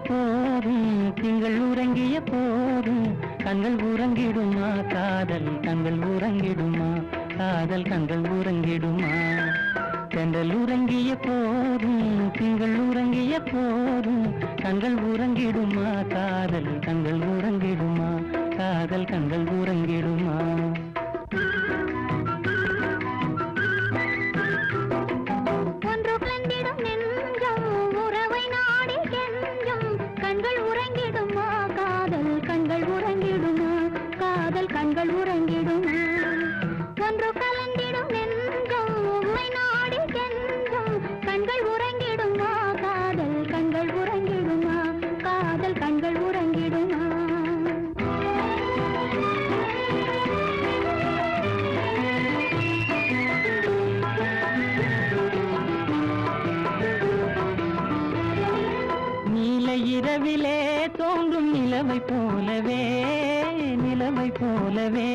போதும் திங்கள் உறங்கிய போதும் கண்கள் உறங்கிடுமா காதல் கண்கள் உறங்கிடுமா காதல் கண்கள் உறங்கிடுமா தென்றல் உறங்கிய போதும் திங்கள் உறங்கிய போதும் கண்கள் உறங்கிடுமா காதல் கண்கள் உறங்கிடுமா காதல் கண்கள் உறங்கிடுமா கண்கள் உறங்கிடுமா ஒன்று கலந்திடும் நெஞ்சம் உம்மை நாடி கெஞ்சும் கண்கள் உறங்கிடுமா காதல் கண்கள் உறங்கிடுமா காதல் கண்கள் உறங்கிடுமா நீல இரவிலே தோன்றும் நிலவை போலவே நிலவை போலவே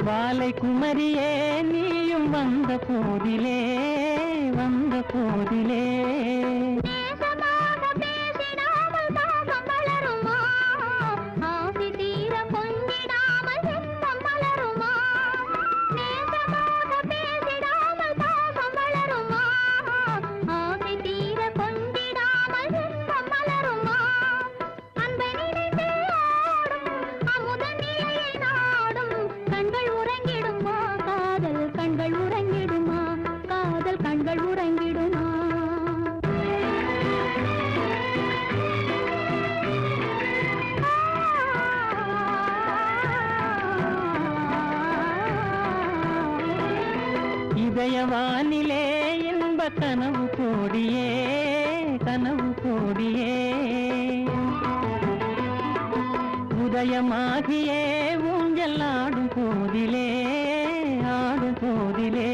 வாலை குமரியே நீயும் வந்த போதிலே வந்த போதிலே இதயவானிலே இன்ப கனவு கோடியே கனவு கோடியே உதயமாகியே ஊஞ்சல் ஆடும் போதிலே ஆடும் போதிலே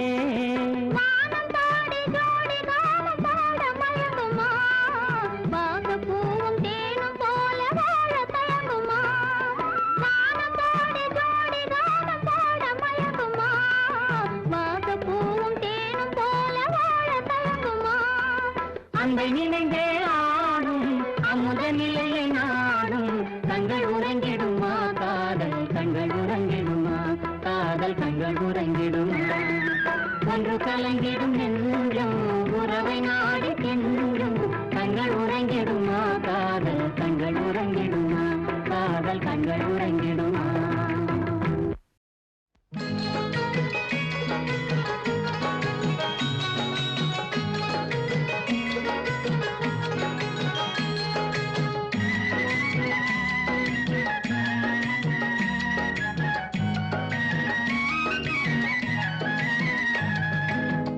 அன்பை நினைந்தே ஆடும் அமுத நிலையை நாடும் கண்கள் உறங்கிடுமா காதல் கண்கள் உறங்கிடுமா காதல் கண்கள் உறங்கிடுமா ஒன்று கலங்கிடும் நெஞ்சம் உறவை நாடி கெஞ்சும் கண்கள் உறங்கிடுமா காதல் கண்கள் உறங்கிடுமா காதல் கண்கள் உறங்கிடுமா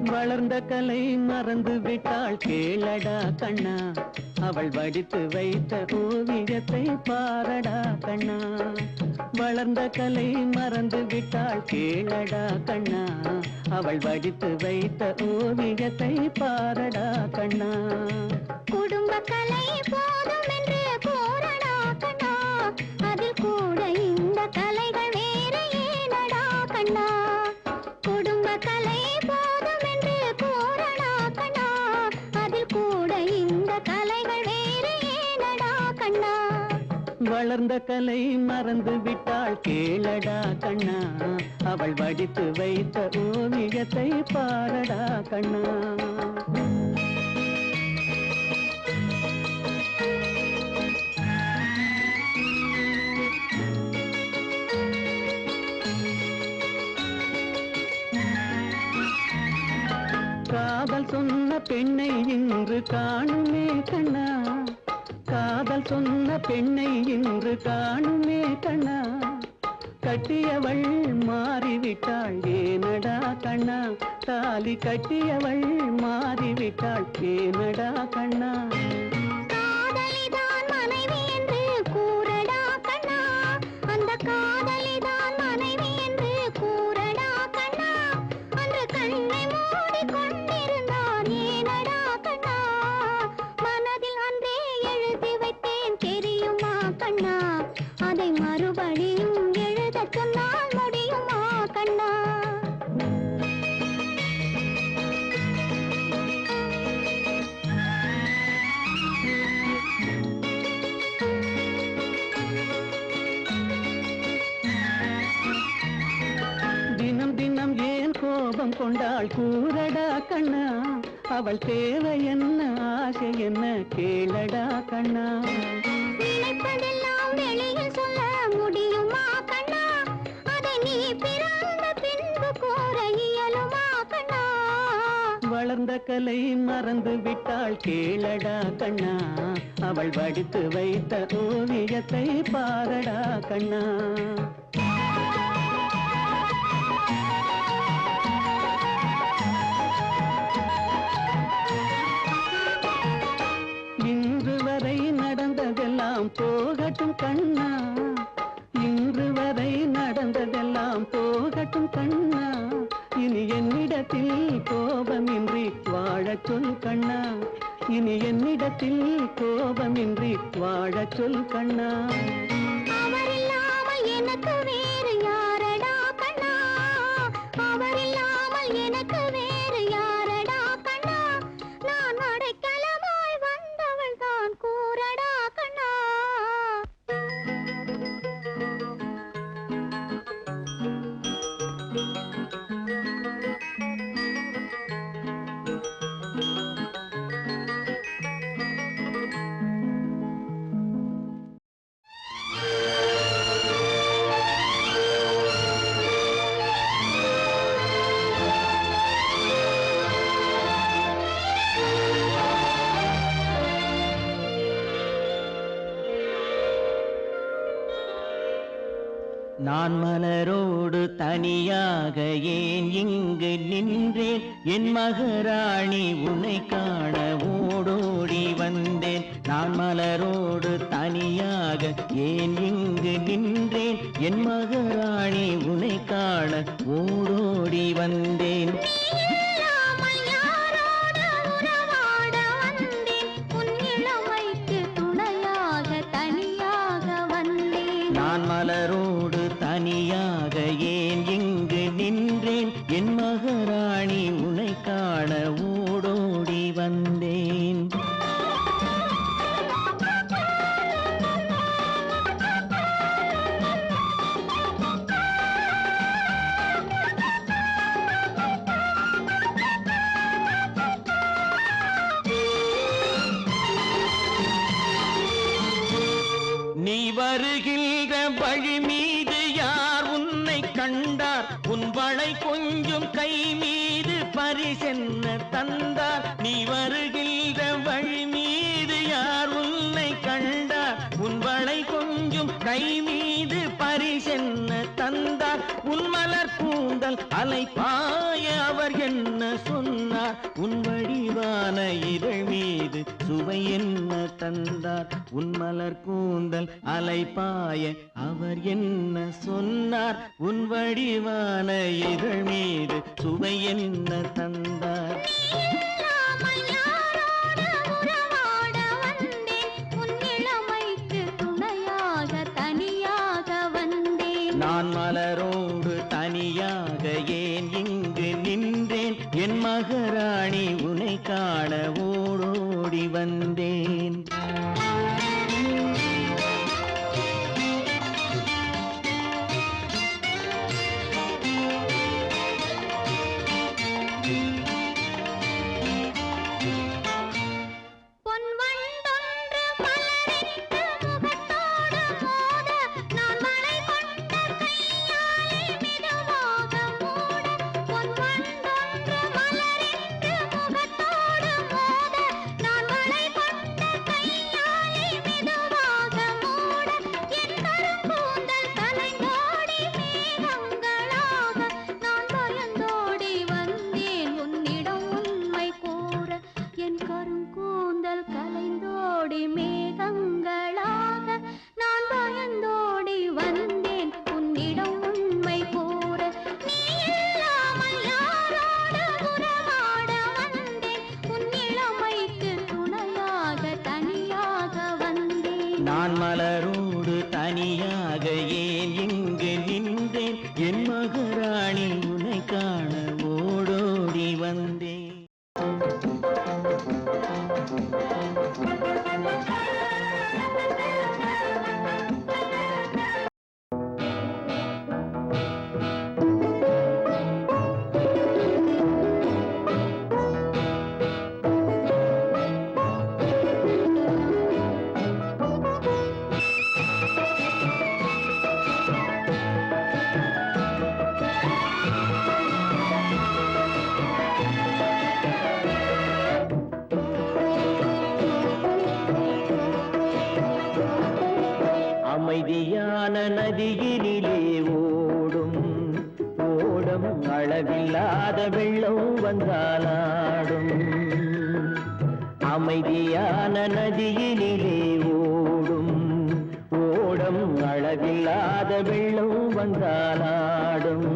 வளர்ந்த கலை மறந்து விட்டாள் கேளடா கண்ணா அவள் வடித்து வைத்த ஓவியத்தை பாரடா கண்ணா வளர்ந்த கலை மறந்து விட்டாள் கேளடா கண்ணா அவள் வடித்து வைத்த ஓவியத்தை பாரடா கண்ணா குடும்ப கலை போதும் என்று கூறடா கண்ணா அதில் கூட இந்த கலைகள் வேற ஏனடா கண்ணா குடும்ப கலை போதும் என்று கூறடா கண்ணா அதில் கூட இந்த கலைகள் வேற ஏனடா கண்ணா வளர்ந்த கலை மறந்து விட்டாள் கேளடா கண்ணா அவள் வடித்து வைத்த ஓவியத்தை பாரடா கண்ணா காதல் சொன்ன பெண்ணை இன்று காணுமே கண்ணா காதல் சொன்ன பெண்ணை இன்று காணுமே கண்ணா கட்டியவள் மாறிவிட்டாள் ஏனடா கண்ணா தாலி கட்டியவள் மாறிவிட்டாள் ஏனடா கண்ணா காதலிதான் மனைவி என்று கூறடா கண்ணா அந்த காதலிதான் மனைவி என்று கூறடா கண்ணா அன்று கண்ணை மூடி கொண்டிருந்தான் ஏனடா கண்ணா மனதில் அன்றே எழுதி வைத்தேன் தெரியுமா கண்ணா அதை மறுபடியும் எழுதச் சொன்னால் முடியுமா கண்ணா உள்ளம் கொண்டாள் கூறடா கண்ணா, அவள் தேவை என்ன ஆசை என்ன கேளடா கண்ணா. நினைப்பதெல்லாம் வெளியில் சொல்ல முடியுமா கண்ணா, அதை நீ பிறந்த பின்பு கூற இயலுமா கண்ணா. வளர்ந்த கலை மறந்து விட்டாள் கேளடா கண்ணா, அவள் வடித்து வைத்த ஓவியத்தை பாரடா கண்ணா. இன்று வரை நடந்ததெல்லாம் போகட்டும் கண்ணா, இன்று வரை நடந்ததெல்லாம் போகட்டும் கண்ணா. இனி என்னிடத்தில் கோபமின்றி வாழச் சொல் கண்ணா, இனி என்னிடத்தில் கோபமின்றி வாழச் சொல் கண்ணா. அவரில்லாமல் எனக்கு வேறு யாரடா கண்ணா, அவரில்லாமல் எனக்கு வேறு யாரடா கண்ணா. நான் அடைக்கலமாய் வந்தவள் தான் கூறடா கண்ணா. நான் மலரோடு தனியாக ஏன் இங்கு நின்றேன், என் மகராணி உன்னை காண ஓடோடி வந்தேன். நான் மலரோடு தனியாக ஏன் இங்கு நின்றேன், என் மகராணி உன்னை காண ஓடோடி வந்தேன். இல்லாமல் யாரோடு உறவாட வந்தேன், உன் இளமைக்கு துணையாக தனியாக வந்தேன். நான் மலரோடு தனியாக ஏன் இங்கு நின்றேன், என் மகராணி உன்னை காண ஓடோடி வந்தேன். நீ வருகின்ற வழி மீது யார் உன்னை கண்டார், உன் வளை கொஞ்சம் கை மீது பரிசென்ன தந்தார். நீ வருகின்ற வழி மீது யார் உன்னை கண்டார், உன் வளை கொஞ்சம் கை மீது பரிசென்ன தந்தார். உன் மலர் கூந்தல் அலை பாய அவர் என்ன சொன்னார், உன் வடிவான இதழ் மீது சுவை என்ன தந்தார். உன் மலர் கூந்தல் அலை பாய அவர் என்ன சொன்னார், உன் வடிவான இதழ் மீது சுவை என்ன தந்தார். இல்லாமல் யாரோடு உறவாட வந்தேன், உன் இளமைக்கு துணையாக தனியாக வந்தேன். நான் மலரோடு தனியாக ஏன் இங்கு நின்றேன், என் மகராணி உன்னை காண ஓடோடி வந்தேன். பொன் வண்டொன்று மலரிட்டு முகத்தோடு மோத, நான் மலை கொண்ட கையாலே மெதுவாக மூட. பொன் வண்டொன்று மலரிட்டு முகத்தோடு மோத, நான் மலை கொண்ட கையாலே மெதுவாக மூட. என் கரும்பூந்தல் கலைந்தோடி மேகங்களாக, நான் பயந்தோடி வந்தேன் உன்னிடம் உண்மை கூற. என் கருங்கூந்தல் கலைந்தோடி மேகங்களாக, நான் பயந்தோடி வந்தேன் உன்னிடம் உண்மை கூற. நீ இல்லாமல் யாரோடு உறவாட வந்தேன், உன் இளமைக்கு துணையாக தனியாக வந்தேன். நான் மலரோடு தனியாக ஏன் இங்கு நின்றேன், என் மகராணி உன்னை காண ஓடோடி வந்தேன். அமைதியான நதியினிலே ஓடும் ஓடம் அளவில்லாத வெள்ளம் வந்தாலாடும். அமைதியான நதியினிலே ஓடும் ஓடம் அளவில்லாத வெள்ளம் வந்தாலாடும்.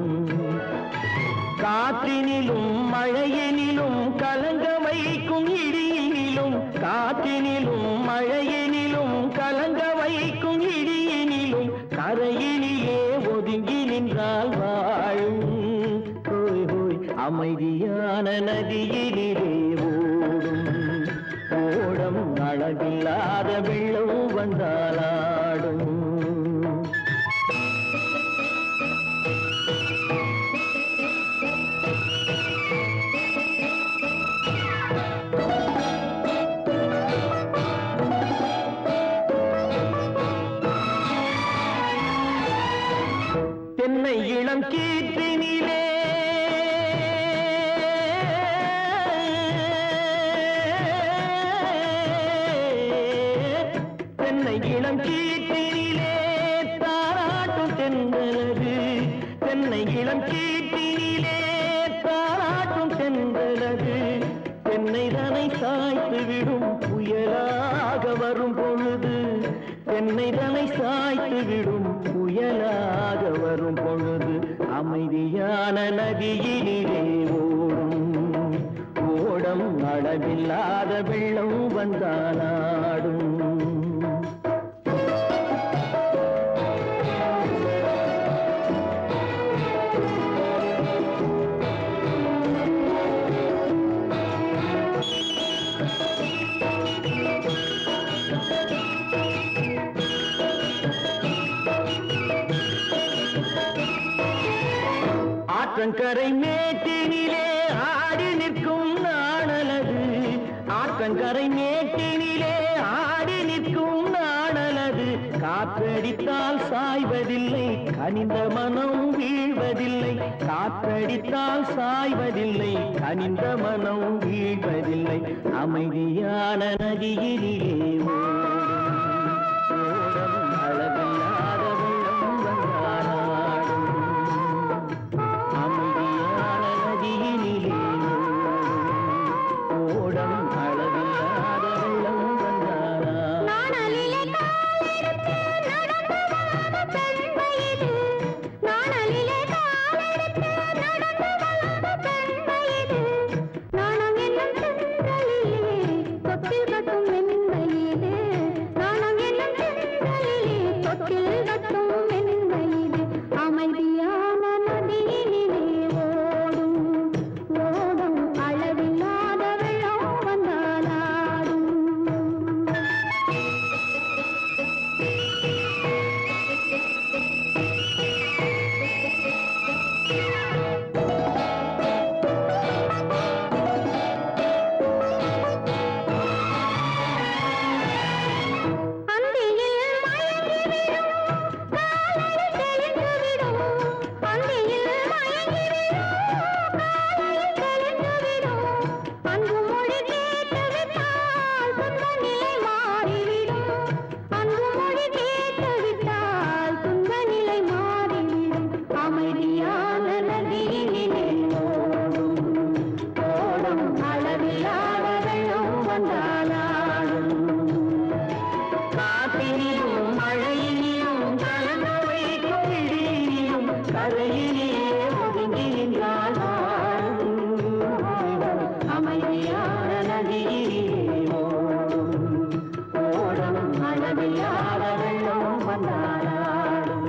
காற்றினிலும் மழையினிலும் கலங்க வைக்கும் இடியினிலும், காற்றினிலும் மழையினிலும் கலங்க வைக்கும் இடியினிலும் கரையினிலே ஒதுங்கி நின்றால் வாழும். ஹோய் ஹோய் அமைதியான நதியினிலே ஓடும் ஓடம் அளவில்லாத வெள்ளம் வந்தாலாடும். தென்னை இளம் கீற்றினிலே தென்னை இளம் கீற்றினிலே தாராட்டும் தென்றலது. தென்னை இளம் கீற்றினிலே தாராட்டும் தென்றலது. தென்னை தனை சாய்த்து விடும் புயலாக வரும் பொழுது, தென்னை தனை சாய்த்து விடும் புயலாக வரும் பொழுது அமைதியான நதியினிலே ஓடும் ஓடம் அளவில்லாத வெள்ளம் வந்தாலாடும். ஆற்றங்கரை மேட்டினிலே ஆடி நிற்கும் நாணலது. ஆற்றங்கரை மேட்டினிலே ஆடி நிற்கும் நாணலது. காற்றடித்தால் சாய்வதில்லை, கனிந்த மனம் வீழ்வதில்லை. காற்றடித்தால் சாய்வதில்லை, கனிந்த மனம் வீழ்வதில்லை. அமைதியான நதியினிலே ஓடும் அளவில்லாத வெள்ளம் வந்தாலாடும். அமைதியான நதியினிலே ஓடம் அளவில்லாத வெள்ளம் வந்தாலாடும். நாணலிலே காலெடுத்து நடந்து வளர்ந்த பெண் வயது. நாணலிலே காலெடுத்து நடந்து வளர்ந்த பெண் வயது. நாணம் என்னும் செந்தலிலே தொட்டில் கட்டும் என் வயது. நாணம் என்னும் செந்தலிலே தொட்டில் கட்டும் என் வயது. அமைதியான நதியினிலே ஓடும் ஓடும் அளவில்லாத வெள்ளம் வந்தாலாடும். அந்தியில் மயங்கிவிடும் காலையில் தெளிந்துவிடும். அந்தியில் மயங்கிவிடும் காலையில் தெளிந்துவிடும். அன்பு மொழி கேட்டுவிட்டால் துன்ப நிலை மாறிவிடும். அன்பு மொழி கேட்டுவிட்டால் துன்ப நிலை மாறிவிடும். அமைதியான நதியினிலே ஓடும் ஓடும் அளவில்லாத வெள்ளம் வந்தாலாடும். காற்றினிலும் மழையினிலும் கலந்து வைக்கும் இடியினிலும் கரையிலே ஒதுங்கி நின்றால் வாழும். அமைதியான நதியினிலே ஓடும் ஓடும் அளவில்லாத வெள்ளம் வந்தாலாடும்.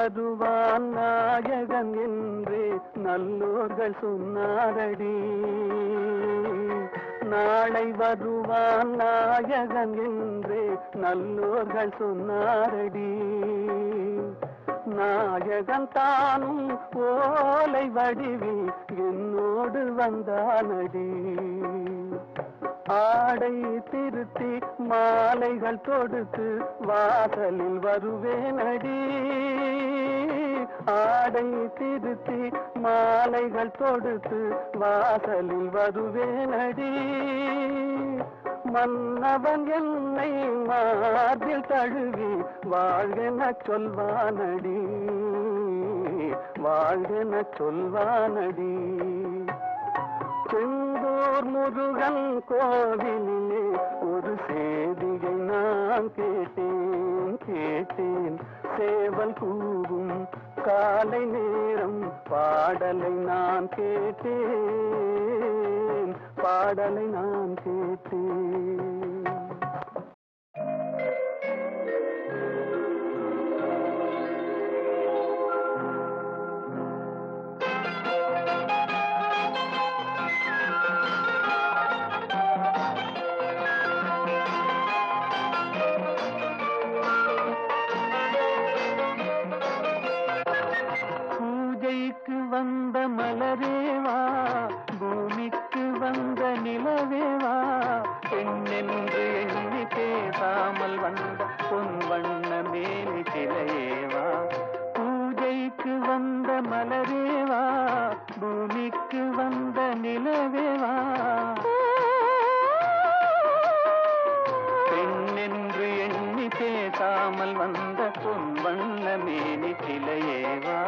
வருவான் நாயகன் என்று நல்லோர்கள் சொன்னாரடி. நாளை வருவான் நாயகன் என்று நல்லோர்கள் சொன்னாரடி. நாயகன் தானும் ஓலை வடிவில் என்னோடு வந்தானடி. ஆடை திருத்தி மாலைகள் தொடுத்து வாசலில் வருவேனடி. ஆடை திருத்தி மாலைகள் தொடுத்து வாசலில் வருவேனடி. மன்னவன் என்னை மார்பில் தழுவி வாழ்கென சொல்வானடி. வாழ்கென சொல்வானடி. செந்தூர் முருகன் கோவிலிலே ஒரு சேதியை நான் கேட்டேன். சேவல் கூவும் காலை நேரம் பாடலை நான் கேட்டேன். பாடலை நான் கேட்டேன். வந்த மலரேவா, பூமிக்கு வந்த நிலவேவா, பெண்ணென்று எண்ணி பேசாமல் வந்த பொன் வண்ண மேனி சிலையேவா. பூஜைக்கு வந்த மலரேவா, பூமிக்கு வந்த நிலவேவா, பெண்ணென்று எண்ணி பேசாமல் வந்த பொன் வண்ண மேனி சிலையேவா.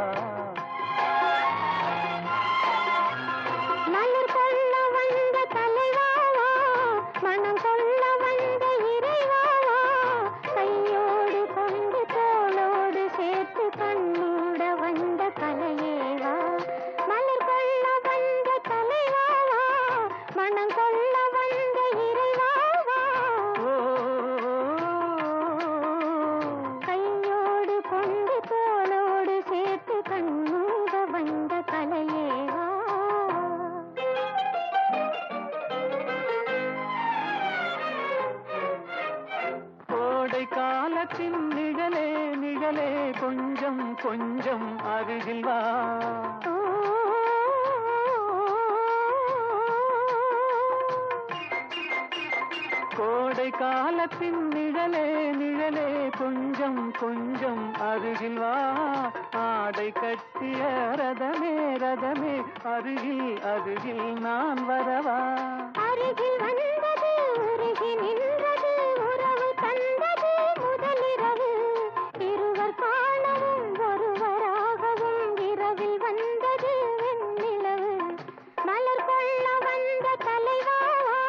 காலத்தின் நிழலே நிழலே கொஞ்சம் கொஞ்சம் அருகில் வா. கோடை காலத்தின் நிழலே நிழலே கொஞ்சம் கொஞ்சம் அருகில் வா. ஆடை கட்டிய ரதமே ரதமே அருகில் அருகில் நான் வரவா. அருகில் வந்தது உருகி நின்றது உறவு தந்தது முதலிரவு. இருவர் காணவும் ஒருவராகவும் இரவில் வந்தது வெண்ணிலவு. மலர் கொள்ள வந்த தலைவாவா,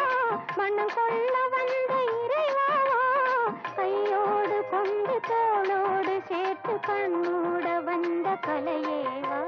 மனம் கொள்ள வந்த இறைவாவா, கையோடு கொண்டு தோளோடு சேர்த்து கண்ணூட வந்த கலையேவா.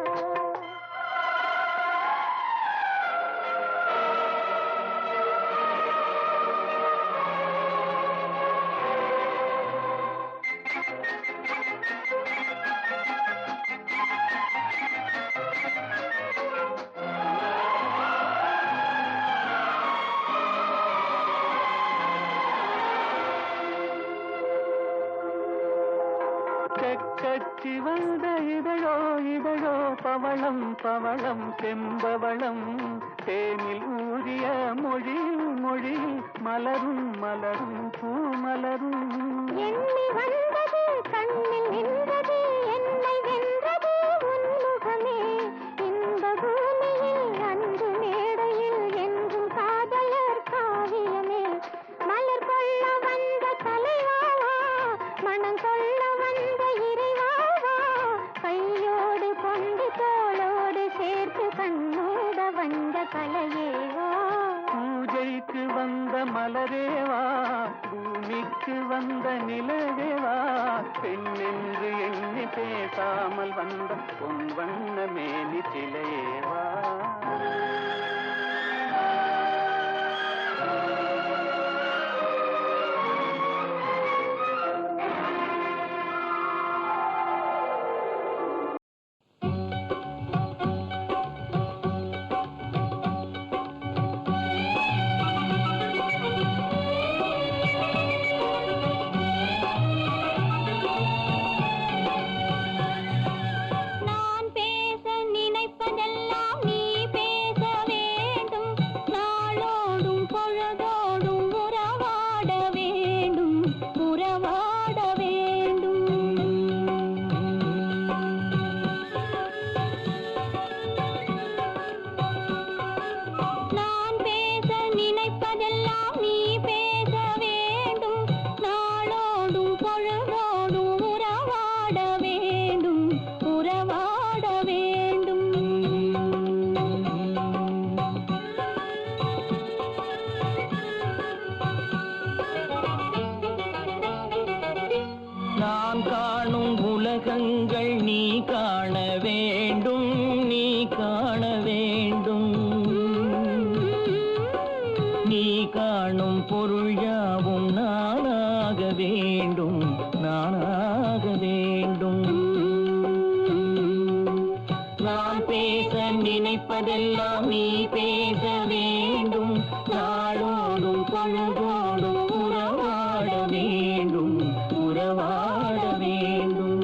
கச்சி வந்த இதழோ இதழோ பவளம் பவளம் செம்பவளம். தேனில் ஊறிய மொழியில் மொழியில் மலரும் மலரும் பூமலரும். எண்ணி வந்தது கண்ணில் நின்றது என்னை வென்றது உன்முகமே. இந்த பூமியில் அன்று மேடையில் என்றும் காதலர் காவியமே. மலர் கொள்ள வந்த தலைவாவா, மனம் கொள்ள வந்த இறைவாவா, கையோடு கொண்டு தோளோடு சேர்த்து கண்ணோட வந்த கலையேவா. பூஜைக்கு வந்த மலரேவா, பூமிக்கு வந்த நிலவேவா, பெண்ணென்று எண்ணி பேசாமல் வந்த பொன் வண்ண மேனி சிலையேவா. காண வேண்டும். நீ காணும் பொருள் யாவும் நானாக வேண்டும், நானாக வேண்டும். நான் பேச நினைப்பதெல்லாம் நீ பேச வேண்டும். நாளோடும் பொழுதோடும் உறவாட வேண்டும், உறவாட வேண்டும்.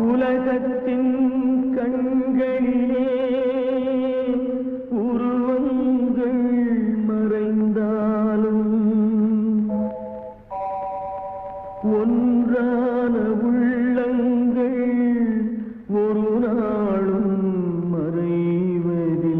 உலகத்தின் கண்களிலே உருவங்கள் மறைந்தாலும் ஒன்றான உள்ளங்கள் ஒரு நாளும் மறைவதில்லை.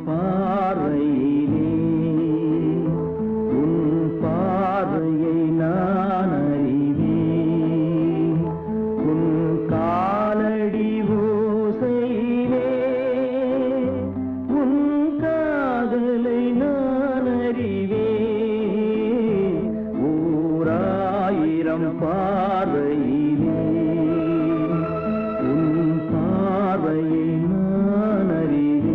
பார்வையிலே உன் பார்வையை நான் அறிவேன். உன் காலடி ஓசையிலே உன் காதலை நான் அறிவேன். ஓராயிரம் பார்வையிலே உன் பார்வையை நான் அறிவேன்.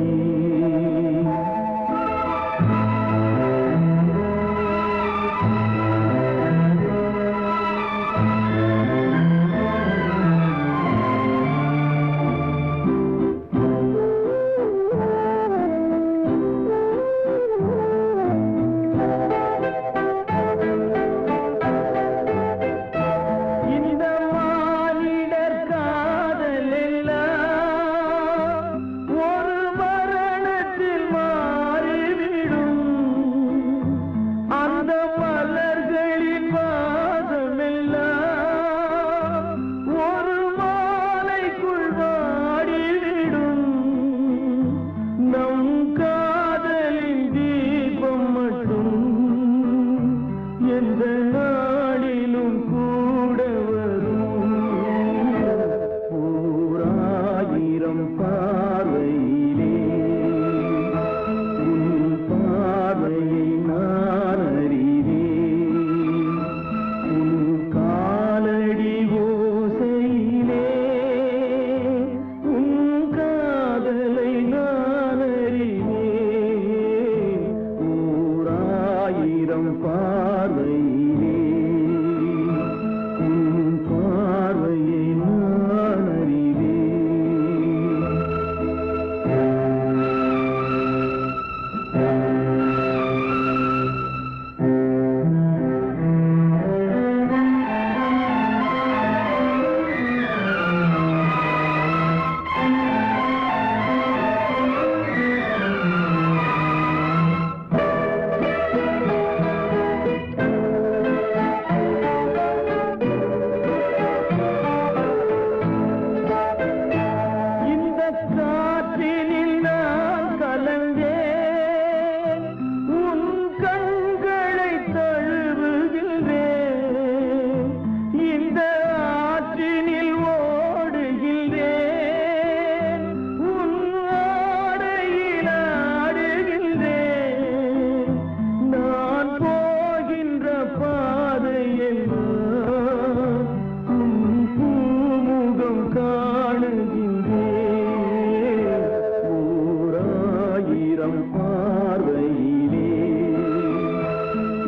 பார்வையிலே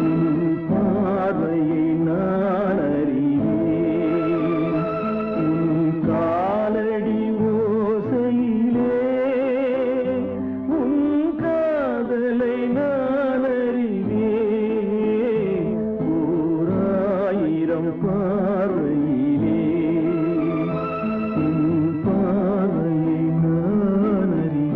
உன் பார்வையை நான் அறிவேன் உன் காலடி ஓசையிலே உன் காதலை நான் அறிவேன் ஓராயிரம் பார்வையிலே உன் பார்வையை நான் அறிவேன்.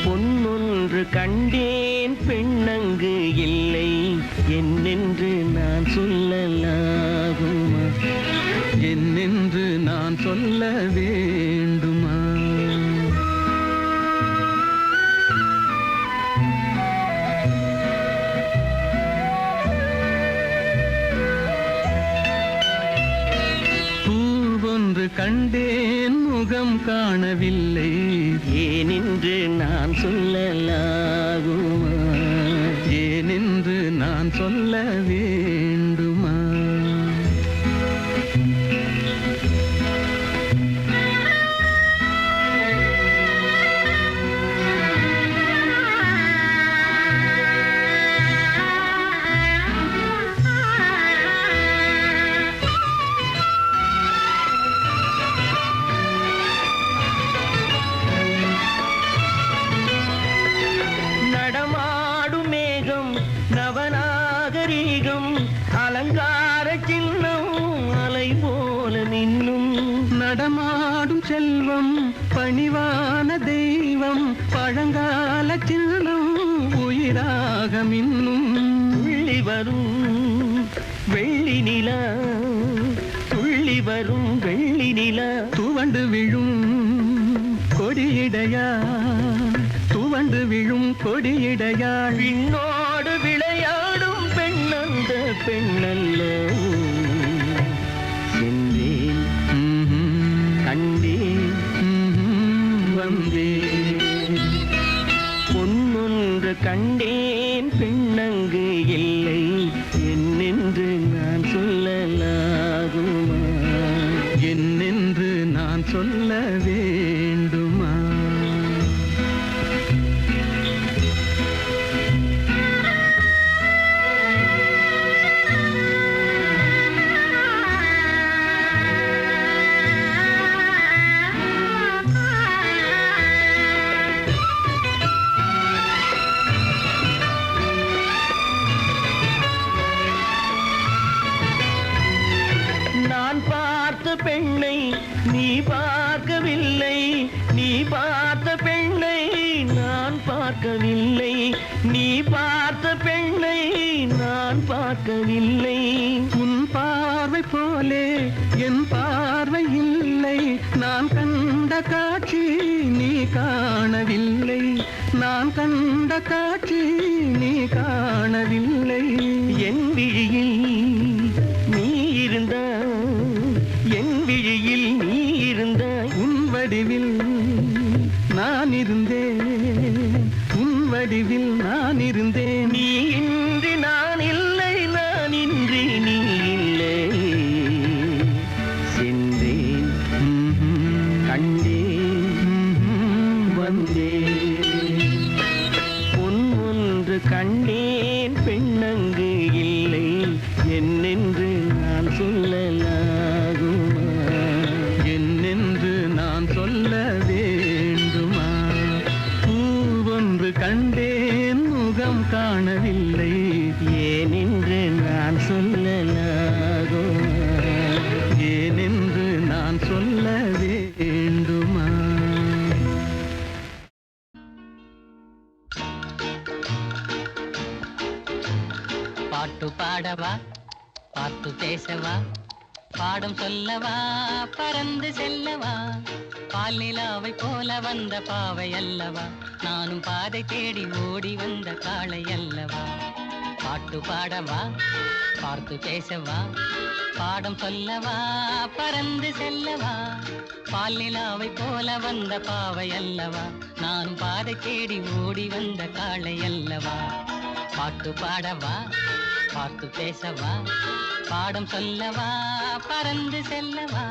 பொன்னொன்று கண்டேன் பெண்ணங்கு இல்லை என்னென்று நான் சொல்லலாகுமா என்னென்று நான் சொல்ல வேண்டுமா பூவொன்று கண்டேன் முகம் காணவில்லை ஏனென்று நான் சொல்லலாகுமா ஏனென்று நான் சொல்ல வேண்டுமா நடமாடும் மேகம் நவநாகரீகம் அலங்கார சின்னம் அலை போல நின்னும் நடமாடும் செல்வம் பணிவான தெய்வம் பழங்கால சின்னம் உயிராக மின்னும் துள்ளி வரும் வெள்ளி நிலா துள்ளி வரும் வெள்ளி நிலா துவண்டு விழும் கொடியிடையா துவண்டு விழும் கொடியிடையா விண்ணோடு விளையாடும் பெண்ணந்த பெண்ணல்ல சென்றேன் கண்டேன் வந்தேன் பொன்னொன்று கண்டேன் பெண்ணங்கு இல்லை என்னென்று நான் சொல்லலாகுமா என்னென்று நான் சொல்ல வேண்டுமா நான் பார்த்த பெண்ணை நீ பார்க்கவில்லை நீ பார்த்த பெண்ணை நான் பார்க்கவில்லை நீ பார்த்த பெண்ணை நான் பார்க்கவில்லை உன் பார்வை போலே என் பார்வை இல்லை நான் கண்ட காட்சி நீ காணவில்லை நான் கண்ட காட்சி நீ காணவில்லை என் விழியில் நீ இருந்தாய் என் விழியில் நீ இருந்தாய் உன் வடிவில் நான் இருந்தேன் உன் வடிவில் நான் இருந்தேன் நீ இன்றி நான் இல்லை நான் இன்றி நீ இல்லை சென்றேன் கண்டேன் வந்தேன் பொன் ஒன்று கண்டேன் பெண்ணங்கு இல்லை என்னென்று நான் சொல்லலாகுமா என்னென்று நான் சொல்ல வேண்டுமா பூவொன்று கண்டேன் முகம் காணவில்லை ஏனென்று நான் சொல்லலாகுமா ஏனென்று நான் சொல்ல வேண்டுமா பாட்டு பாடவா பாட்டு பேசவா பாடம் சொல்லவா பறந்து செல்லவா பால் நிலாவை போல வந்த பாவை அல்லவா நானும் பாதை தேடி ஓடி வந்த காளை அல்லவா பாட்டு பாடவா பாட்டு பேசவா பாடம் சொல்லவா பறந்து செல்லவா பால் நிலாவை போல வந்த பாவை அல்லவா நானும் பாதை தேடி ஓடி வந்த காளை அல்லவா பாட்டு பாடவா பார்த்து பேசவா பாடம் சொல்லவா பறந்து செல்லவா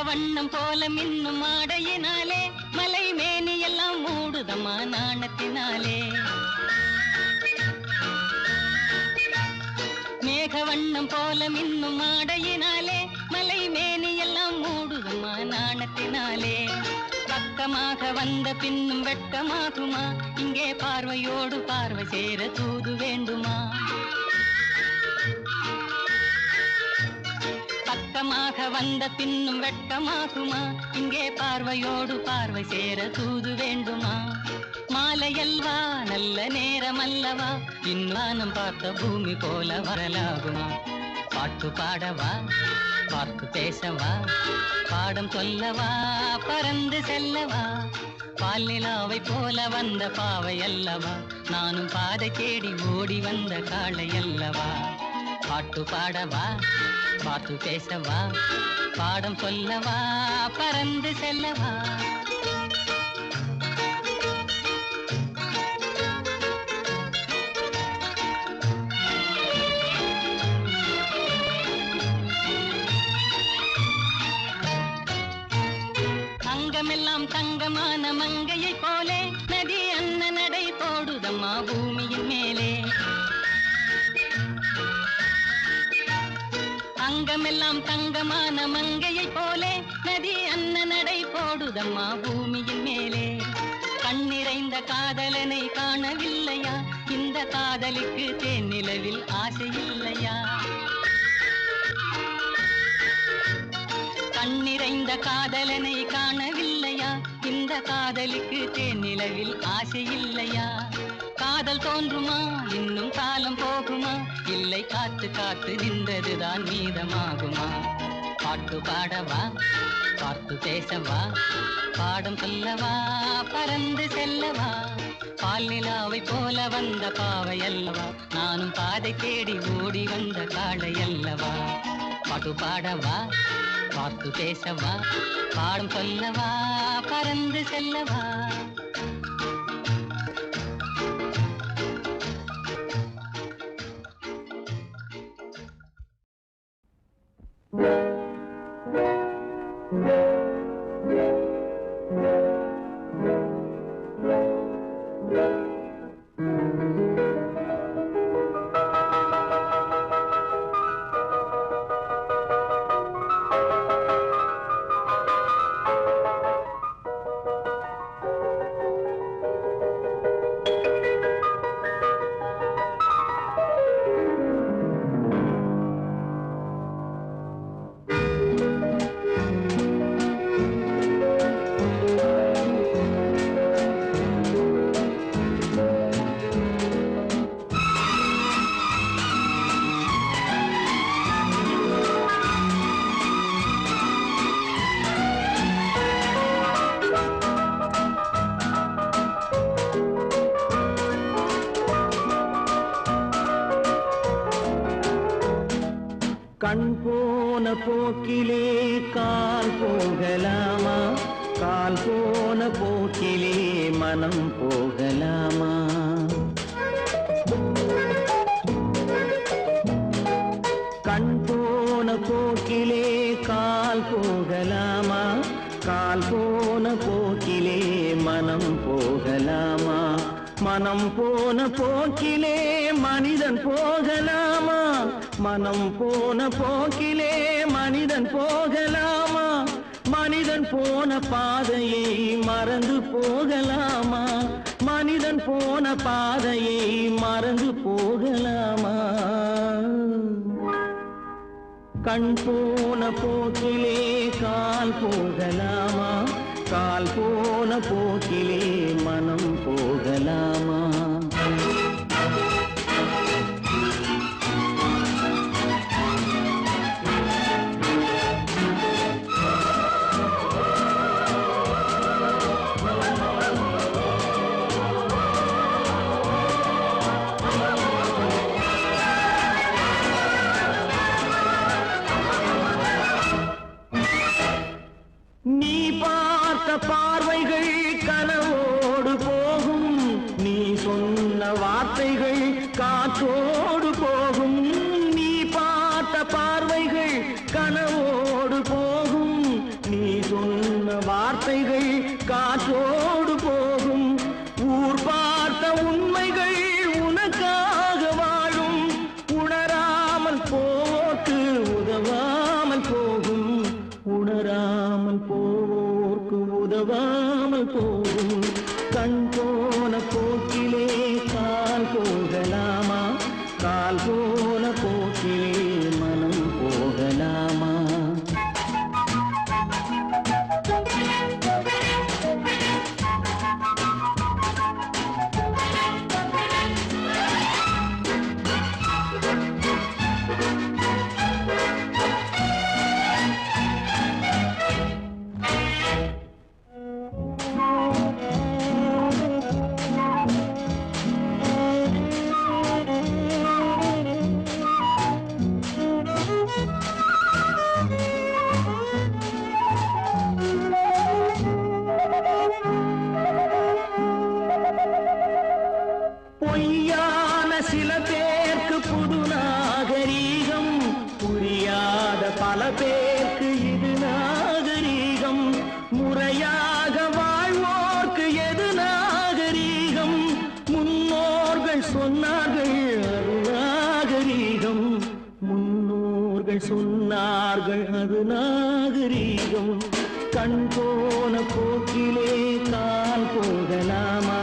வண்ணம் போல மின்னும் ஆடையினாலே மலை மேனி எல்லாம் மூடுதம்மா நாணத்தினாலே மேக வண்ணம் போல மின்னும் ஆடையினாலே மலை மேனி எல்லாம் மூடுதம்மா நாணத்தினாலே பக்கமாக வந்த பின்னும் வெட்கமாகுமா இங்கே பார்வையோடு பார்வை சேர தூது வேண்டுமா பக்கமாக வந்த பின்னும் வெட்கமாகுமா இங்கே பார்வையோடு பார்வை சேர தூது வேண்டுமா மாலையல்வா நல்ல நேரம் அல்லவா இன்னானம் பார்த்த பூமி போல வரலாகுமா பாட்டு பாடவா பார்த்து பேசவா பாடம் சொல்லவா பறந்து செல்லவா பால் நிலாவை போல வந்த பாவை அல்லவா நானும் பாதை தேடி ஓடி வந்த காளை அல்லவா பாட்டு பாடவா பார்த்து பேசவா பாடம் சொல்லவா பறந்து செல்லவா அங்கமெல்லாம் தங்கமான மங்கையை போலே நதி அன்ன நடை போடுதம்மா பூமியின் மேலே அங்கமெல்லாம் தங்கமான மங்கையை போலே நதி அன்ன நடை போடுதம்மா பூமியின் மேலே கண்ணிறைந்த காதலனை காணவில்லையா இந்த காதலுக்கு தேனிலவில் ஆசை இல்லையா கண்ணிறைந்த காதலனை காணவில்லையா இந்த காதலுக்கு தேனிலவில் ஆசை இல்லையா காதல் தோன்றுமா இன்னும் காலம் போகுமா இல்லை காத்து காத்து நின்றதுதான் மீதமாகுமா பாட்டு பாடவா பார்த்து பேசவா பாடம் சொல்லவா பறந்து செல்லவா பால் நிலாவை போல வந்த பாவை அல்லவா நானும் பாதை தேடி ஓடி வந்த காளை அல்லவா பாட்டு பாடவா பார்த்து பேசவா பாடம் சொல்லவா பறந்து செல்லவா கண் போன போக்கிலே கால் போகலாமா கால் போன போக்கிலே மனம் போகலாமா கண் போன போக்கிலே கால் போகலாமா கால் போன போக்கிலே மனம் போகலாமா மனம் போன போக்கிலே மனிதன் போகலாமா மனம் போன போக்கிலே மனிதன் போகலாமா மனிதன் போன பாதையை மறந்து போகலாமா மனிதன் போன பாதையை மறந்து போகலாமா கண் போன போக்கிலே கால் போகலாமா கால் போன போக்கிலே மனம் போகலாமா வார்த்தைகள் காற்றோடு போகும், நீ பார்த்த பார்வைகள் கனவோடு போகும், நீ சொன்ன வார்த்தைகள் காற்றோடு போகும், ஊர் பார்த்த உண்மைகள் உனக்காக வாழும், உணராமல் போக்கு உதவாமல் போகும், உணராமல் போக்கு உதவாமல் போகும். கண் போன போக்கிலே கால் போகலாமா, கால் போன போக்கிலே மனம் போகலாமா? பொய்யான சில பேருக்கு புது நாகரீகம், புரியாத பல பேருக்கு இது நாகரீகம், முறையாக வாழ்வோர்க்கு எது நாகரீகம், முன்னோர்கள் சொன்னார்கள் அது நாகரீகம், முன்னோர்கள் சொன்னார்கள் அது நாகரீகம். கண் போன போக்கிலே கால் போகலாமா,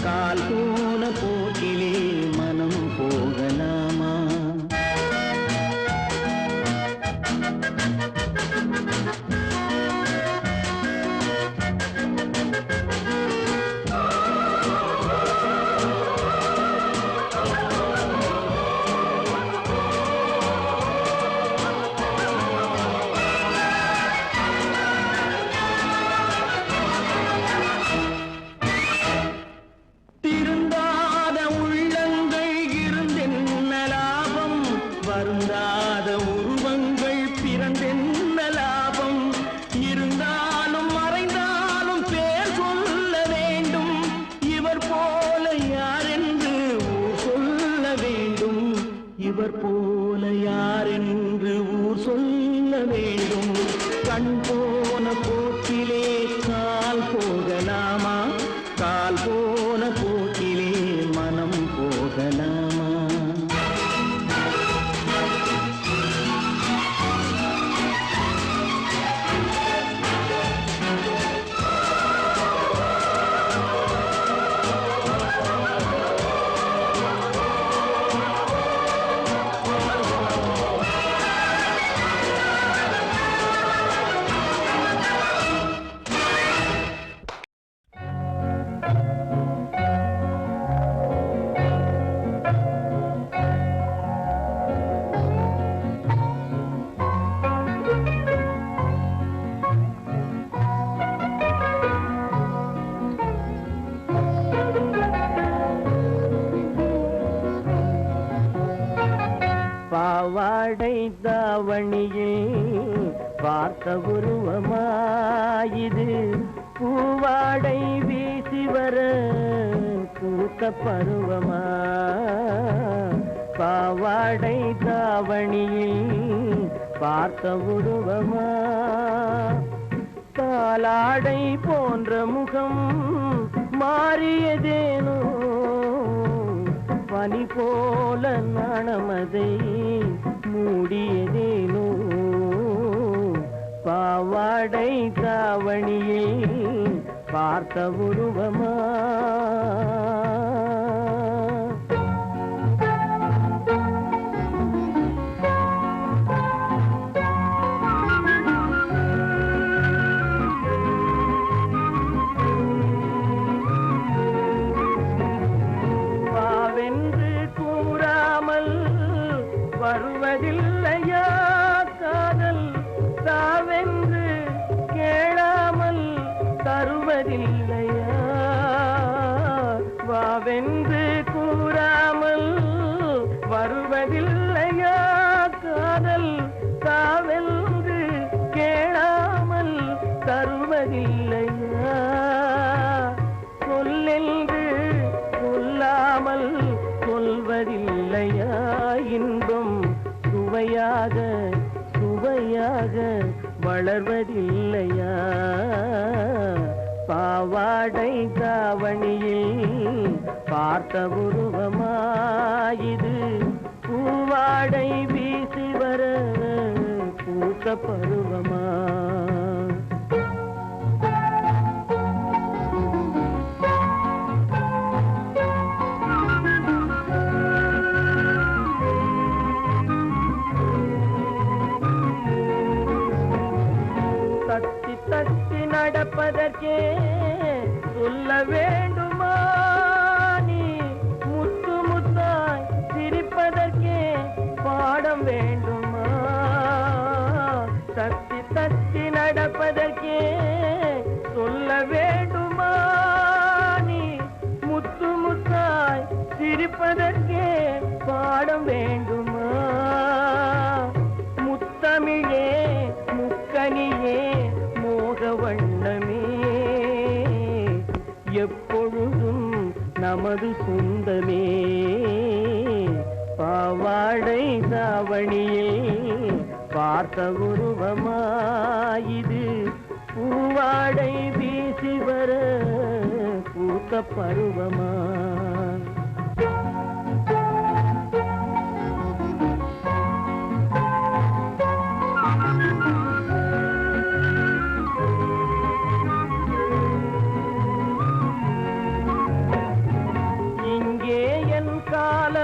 கால் போன போக்கிலே மனம் போகலாமா? திருந்தாத உள்ளங்கள் இருந்தென்ன லாபம், வருந்தாத உருவங்கள் பிறந்தென்ன லாபம், இருந்தாலும் மறைந்தாலும் பேர் சொல்ல வேண்டும், இவர் போல யாரென்று ஊர் சொல்ல வேண்டும், இவர் போல யாரென்று ஊர் சொல்ல வேண்டும். கண் போன போக்கிலே கால் போகலாமா, கால் போன போக்கிலே மனம் போகலாமா? பாவாடை தாவணியில் பார்த்த உருவமாயிது, பூவாடை வீசி வர பூத்த பருவமா? பாவாடை தாவணியில் பார்த்த உருவமா? பாலாடை போன்ற முகம் மாறியதேனோ, பனி போல நாணமதை மூடியதேனோ? பாவாடை தாவணியில் பார்த்த உருவமா? வருவதில்லையா காதல், தாவென்று கேளாமல் தருவதில்லையா? வா வளர்வதில்லையா இன்பம் சுவையாக சுவையாக வளர்வதில்லையா பாவாடை தாவணியில் பார்த்த உருவமாயிது பூவாடை வீசி வர பூத்த பருவமா தத்தி தத்தி நடப்பதற்கே சொல்ல வேண்டுமா நீ முத்து முத்தாய் சிரிப்பதற்கே பாடம் வேண்டுமா தத்தி தத்தி நடப்பதற்கே சொல்ல வேண்டுமா நீ முத்து முத்தாய் சிரிப்பதற்கே பாடம் வேண்டுமா முத்தமிழே முக்கனியே மோக வண்ணமே எப்பொழுதும் நமது சொந்தமே பாவாடை தாவணியில் பார்த்த உருவமாயிது பூவாடை வீசி வர பூத்த பருவமா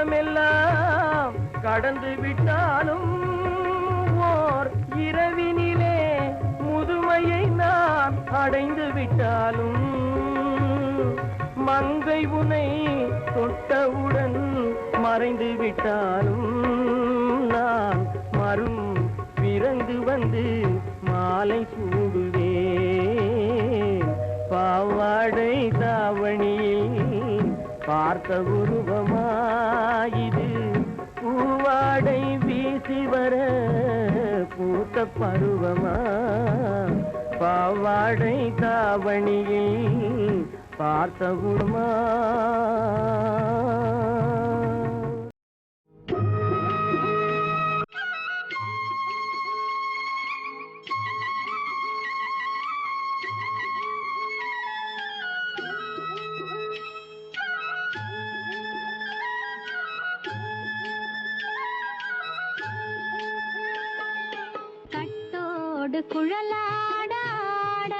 காலமெல்லாம் கடந்து விட்டாலும் ஓர் இரவினிலே முதுமையை நான் அடைந்து விட்டாலும் மங்கை உனை தொட்டவுடன் மறைந்து விட்டாலும் நான் மறும் பிறந்து வந்து மாலை சூடுவேன் பாவாடை தாவணியில் பார்த்த உருவமாயிது பூவாடை வீசி வர பூத்த பருவமா பாவாடை தாவணியில் பார்த்த உருவமா குழலாட ஆட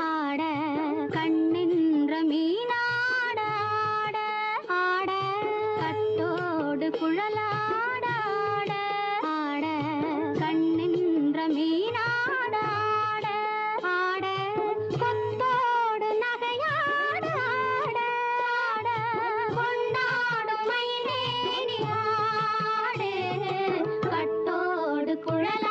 ஆட கண்ணின்ற மீனாட ஆட ஆட கட்டோடு குழலாட ஆட ஆட கண்ணின்ற மீனாட ஆட ஆட கொத்தோடு நகையாட ஆட ஆட கொண்டாடும் மயிலேறி ஆடு கட்டோடு குழலாட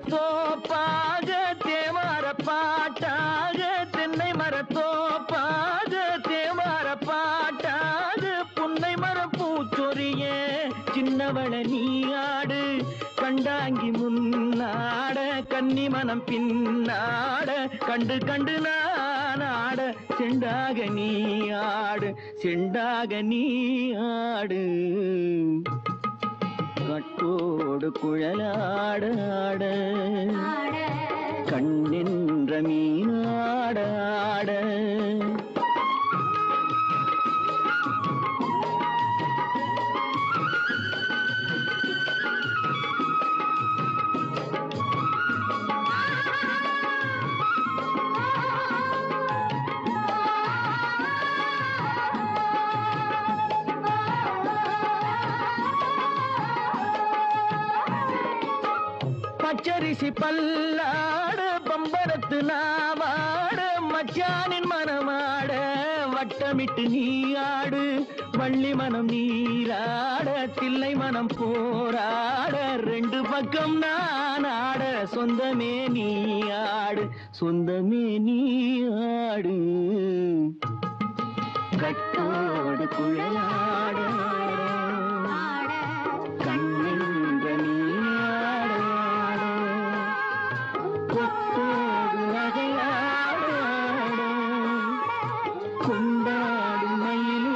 தோப்பாக தேவார பாட்டாக தென்னை மரத்தோப்பாக தேவார பாட்டாக புன்னை மர பூச்சொரிய சின்னவள நீயாடு கண்டாங்கி முன்னாட கன்னி மனம் பின்னாட கண்டு கண்டு நானாட செண்டாக நீ ஆடு செண்டாக நீ ஆடு கட்டோடு குழலாட ஆட கண்ணென்ற மீனாட ஆட பச்சரிசி பல்லாட பம்பரத்து நாவாட மச்சானின் மனமாட வட்டமிட்டு நீயாடு வள்ளி மனம் நீராட தில்லை மனம் போராட ரெண்டு பக்கம் நான் ஆட சொந்தமே நீயாடு சொந்தமே நீயாடு கட்டோடு குழலாட கண்ணென்ற நீயாட கொத்தோடு வகையாட கொண்டாடு மயிலே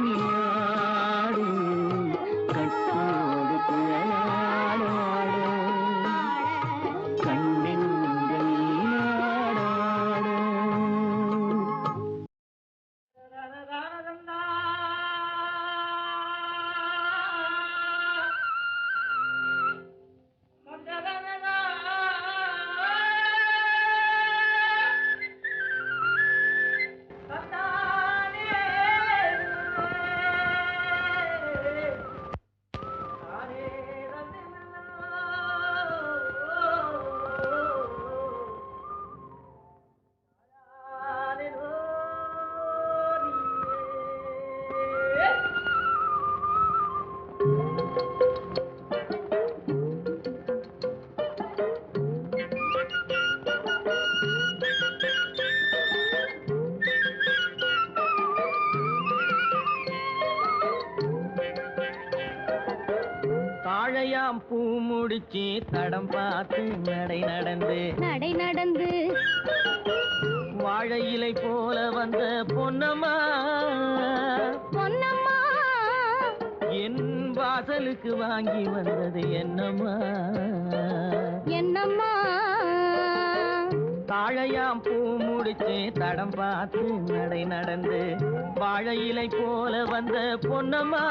நீயாடு கட்டோடு குழலாட கண்ணென்ற நீயாட தாழையாம் பூ முடிச்சு தடம் பார்த்து நடை நடந்து வாழை இலை போல வந்த பொன்னம்மா என் வாசலுக்கு வாங்கி வந்தது என்னம்மா தாழையாம் பூ முடிச்சு தடம் பார்த்து நடை நடந்து வாழை இலை போல வந்த பொன்னம்மா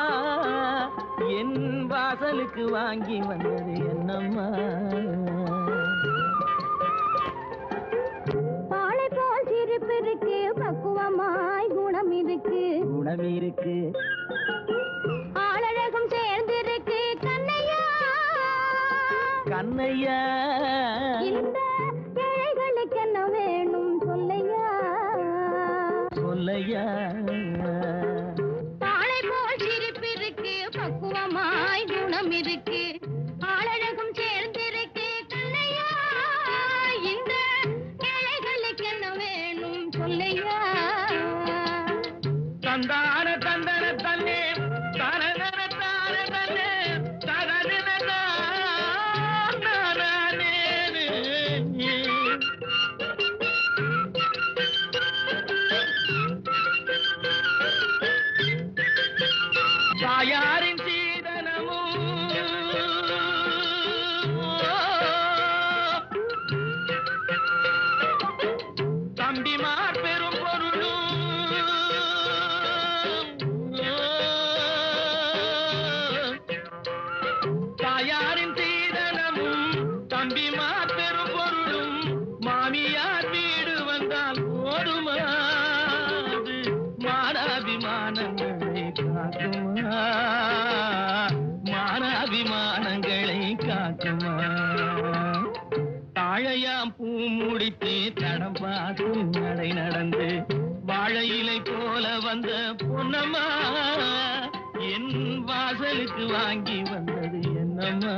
என் வாசலுக்கு வாங்கி வந்தது என்னம்மா பாலை போல் சிரிப்பு இருக்கு பக்குவமாய் குணம் இருக்கு ஆளழகும் சேர்ந்திருக்கு கண்ணையா இந்த ஏழைகளுக்கு என்ன வேணும் சொல்லையா பாலை போல் சிரிப்பு இருக்கு பக்குவமாய் குணம் இருக்கு ஆளழகும் சேர்ந்திருக்கு கண்ணையா இந்த ஏழைகளுக்கு என்ன வேணும் சொல்லையா தந்தான தந்தன தன்னே தரதன தார தன்னே தரதன தானே தாயாரின் சீதனமும் தம்பிமார் பெரும் பொருளும் தாயாரின் சீதனமும் தம்பிமார் பெரும் பொருளும் மாமியார் வீடு வந்தால் போடுமா மானாபிமானங்களை காக்குமா மானாபிமானங்களை காக்குமா தாழையாம் பூ முடித்து தடம் பார்த்து நடை நடந்து வாழை இலை போல வந்த பொன்னம்மா என் வாசலுக்கு வாங்கி வந்தது என்னம்மா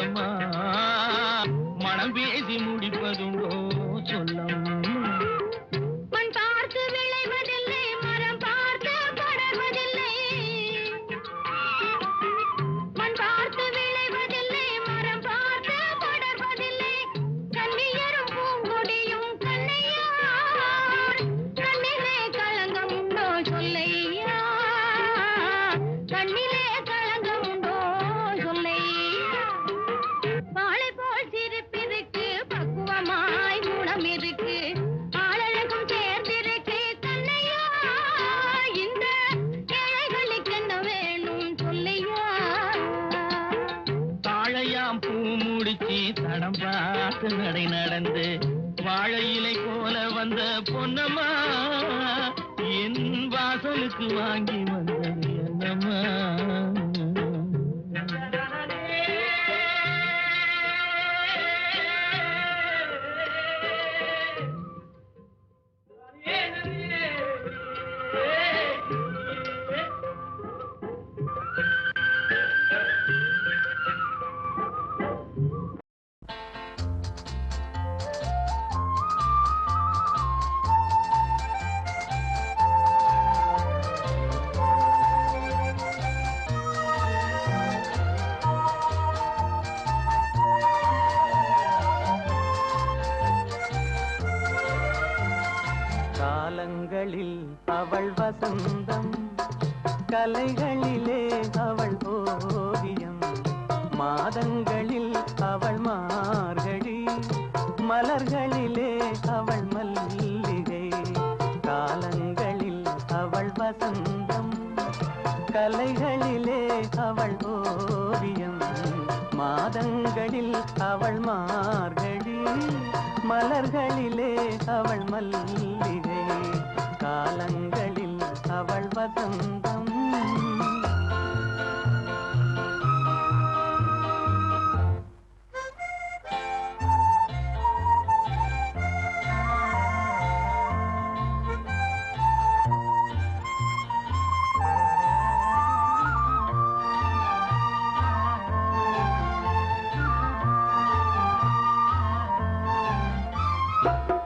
சொல்லம்மா மனம் பேசி முடிப்பதுண்டோ சொல்லம்மா மண் பார்த்து விளைவதில்லை மரம் பார்த்து படர்வதில்லை மண் பார்த்து விளைவதில்லை மரம் பார்த்து படர்வதில்லை கண்ணியரும் பூங்கொடியும் கண்ணையா கண்ணிலே களங்கம் உண்டோ சொல்லையா கண்ணிலே களங்கம் உண்டோ சொல்லையா வாழை போல் சிரிப்பிருக்கு பக்குவமாய் குணம் இருக்கு ஆளழகும் சேர்ந்திருக்கு கண்ணையா இந்த ஏழைகளுக்கு என்ன வேணும் சொல்லையா தாழையாம் பூ முடிச்சு தடம் பார்த்து நடை நடந்து வாழை இலை போல வந்த பொன்னம்மா என் வாசலுக்கு வாங்கி வந்தது என்னம்மா காலங்களில் அவள் வசந்தம் கலைகளிலே அவள் ஓவியம் மாதங்களில் அவள் மார்கழி மலர்களிலே அவள் மல்லிகை காலங்களில் அவள் வசந்தம் கலைகளிலே அவள் ஓவியம் மாதங்களில் அவள் மார்கழி மலர்களிலே அவள் மல்லிகை காலங்களில் அவள் வசந்தம்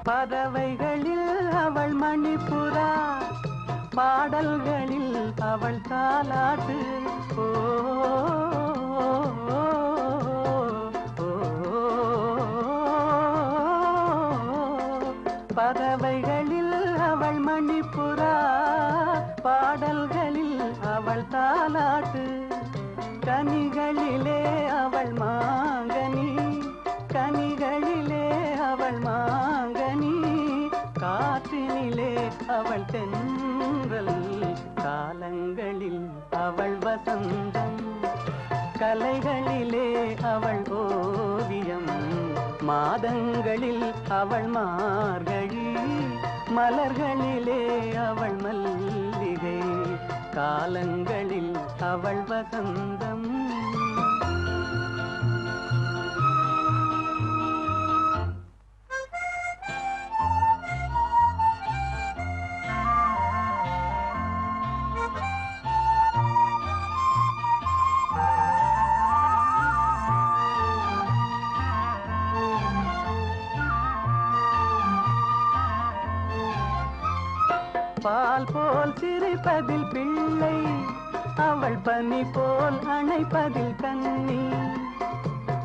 பறவைகளில் அவள் மணிப்புறா பாடல்களில் அவள் தாலாட்டு ஓ, ஓ, ஓ, பறவைகளில் அவள் மணிப்புறா பாடல்களில் அவள் தாலாட்டு கனிகளிலே அவள் மாங்கனி கனிகளிலே அவள் மாங்கனி காற்றினிலே அவள் தென்றல் காலங்களில் அவள் வசந்தம் கலைகளிலே அவள் ஓவியம் மாதங்களில் அவள் மார்கழி மலர்களிலே அவள் மல்லிகை காலங்களில் அவள் வசந்தம் பால் போல் சிரிப்பதில் பிள்ளை அவள் பனி போல் அணைப்பதில் கண்ணி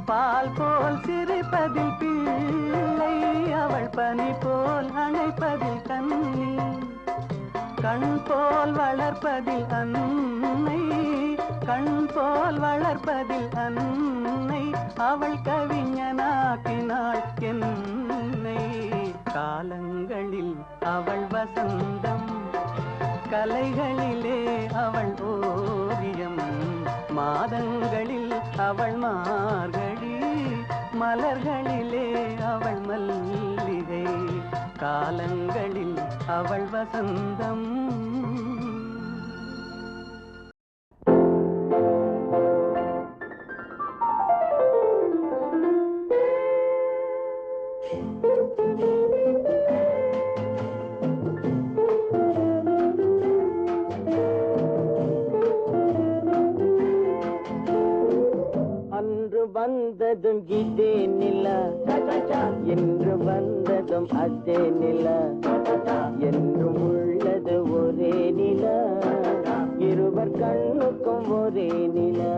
பால் போல் சிரிப்பதில் பிள்ளை அவள் பனி போல் அணைப்பதில் கண்ணி கண் போல் வளர்ப்பதில் அன்னை கண் போல் வளர்ப்பதில் அன்னை அவள் கவிஞனாக்கினாள் என்னை காலங்களில் அவள் வசந்தம் கலைகளிலே அவள் ஓவியம் மாதங்களில் அவள் மார்கழி மலர்களிலே அவள் மல்லிகை காலங்களில் அவள் வசந்தம் வந்த வந்ததும் இதே நிலா என்று வந்ததும் அதே நிலா என்றும் உள்ளது ஒரே நிலா இருவர் கண்ணுக்கும் ஒரே நிலா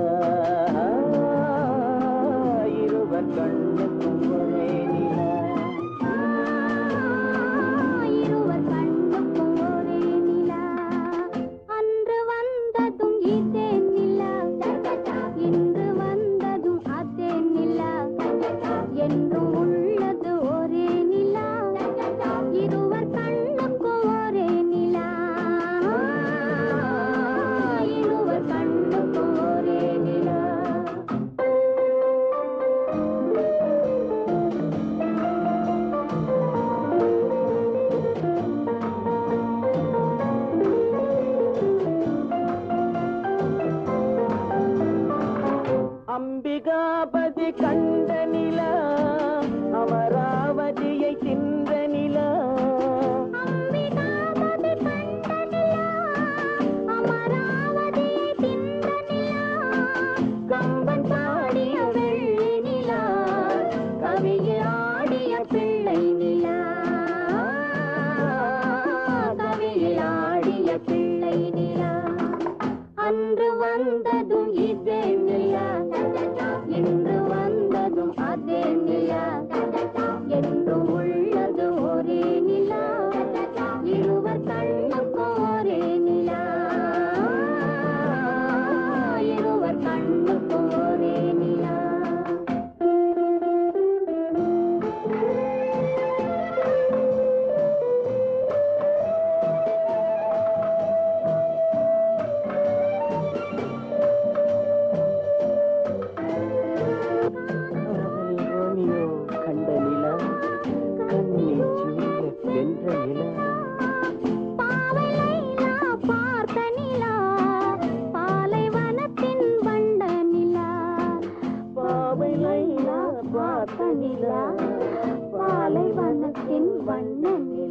இருவர் கண்ணுக்கும் ஒரே நிலா இருவர் கண்ணுக்கும் ஒரே நிலா அன்று வந்ததும் இதே நிலா இன்று வந்ததும் அதே நிலா என்றும் உள்ளது ஒரே நிலா இருவர் கண்ணுக்கும் ஒரே நிலா இருவர் கண்ணுக்கும் ஒரே நிலா அம்பிகாபதி கண்ட நிலா அமராவதியை தின்ற நிலா அம்பிகாபதி கண்ட நிலா அமராவதியை தின்ற நிலா கம்பன் பாடிய வெள்ளி நிலா கவியில் ஆடிய பிள்ளை நிலா கவியில் ஆடிய பிள்ளை நிலா அன்று வந்ததும் இதே நிலா இன்று வந்ததும் அதே நிலா என்றும் உள்ளது ஒரே நிலா இருவர் கண்ணுக்கும் ஒரே நிலா இருவர் கண்ணுக்கும் ஒரே நிலா ரோமியோ கண்ட நிலா கண்ணி ஜூலியட் வென்ற நிலா பாவை லைலா பார்த்த நிலா பாலைவனத்தின் வண்ட நிலா பாவை லைலா பார்த்த நிலா பாலைவனத்தின் வண்ண நிலா